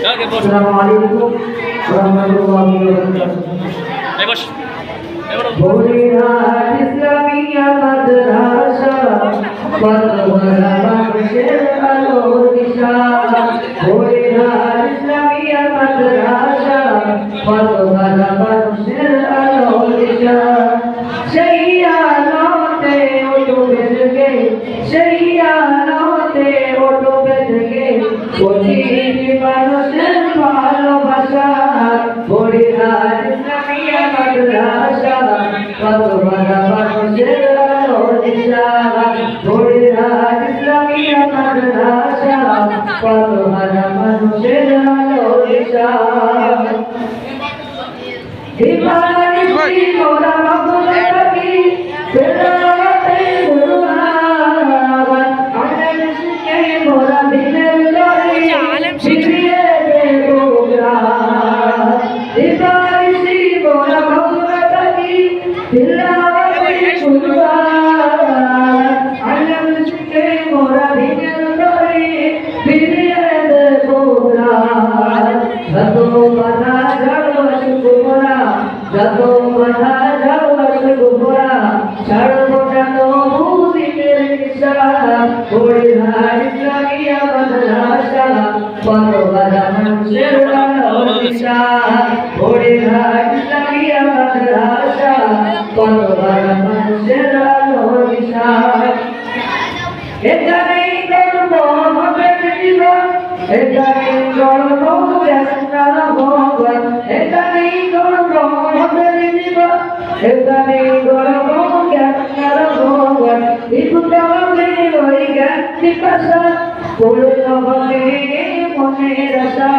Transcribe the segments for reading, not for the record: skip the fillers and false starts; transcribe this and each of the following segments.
Assalamualaikum warahmatullahi wabarakatuh. Bolihat Islamiyah Madrasah Padwara Bangshir Al-Odisha. Bolihat Islamiyah Madrasah Padwara Bangshir Al-Odisha. Shayyanote utu bedge, shayyanote utu bedge, প্রতিটি মানুষের ভালোবাসা। বলিহাট ইসলামিয়া মাদ্রাসা কতবার মানুষের আলোচনা। বলিহাট ইসলামিয়া মাদ্রাসা কতবার মানুষের আলোচনা। দিবানি মোরা মগলাকি তেরাতে গুরুহান আনন্দে মোরা দিনের লড়াই শিখিয়ে দে গোগ্রাম। দিবানি মোরা মগলাকি তেরাতে গুরুহান আনন্দে মোরা দিনের লড়াই শিখিয়ে দে গোগ্রাম। যত বাধা ঝড় শুকুরা, যত বাধা ঝড় শুকুরা, সর্বদান মুদিকের নিশা। বলিহাট ইসলামিয়া মাদ্রাসা কতবার মানুষের ভালোবাসা। বলিহাট ইসলামিয়া মাদ্রাসা কতবার মানুষের ভালোবাসা। এখানেই গর্ব হবে জীবন, এখানেই গর্ব বেদনার ভগবান। এখানেই গর্ব হবে জীবন, এখানেই গর্ব বেদনার ভগবান। ইকুতাবে ওই জ্ঞাতি ভাষা পূর্ণ হবে মনের আশা।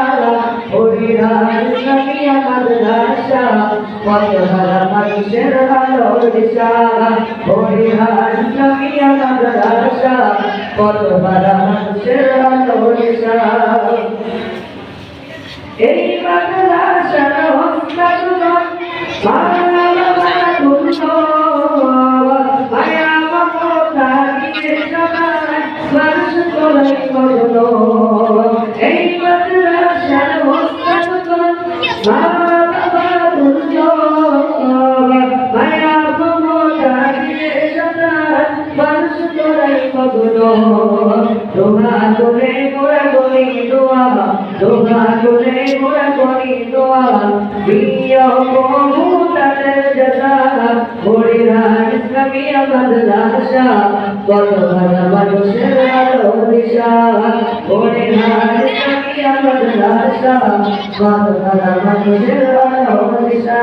বলিহাট ইসলামিয়া মাদ্রাসা কতবার মানুষের ভালোবাসা। বলিহাট ইসলামিয়া মাদ্রাসা কতবার মানুষের ভালোবাসা। এই মাদ্রাসার হস্তান্তর মানবতা পূর্ণ মায়া মমতা দিয়ে সবাই মানুষ করে মগ্ন। এই মাদ্রাসার হস্তান্তর মানবতা পূর্ণ মায়া মমতা দিয়ে সবাই মানুষ করে মগ্ন। দোয়া করে মোরা করি দোয়া, দোয়া করে মোরা করি দোয়া, প্রিয় প্রভু তাদের জাযা। বলিহাট ইসলামিয়া মাদ্রাসা কতবার মানুষের ভালোবাসা। বলিহাট ইসলামিয়া মাদ্রাসা কতবার মানুষের ভালোবাসা।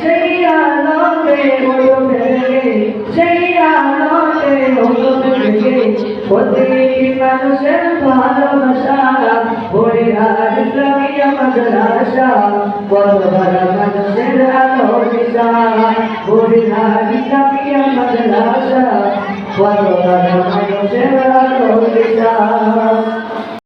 সেই আলোতে হলো ফেলে, সেই আলোতে হলো ফেলে, প্রতিটি মানুষের ভালোবাসা। বলিহাট ইসলামিয়া মাদ্রাসা কতবার মানুষের ভালোবাসা। বলিহাট ইসলামিয়া মাদ্রাসা কতবার মানুষের ভালোবাসা।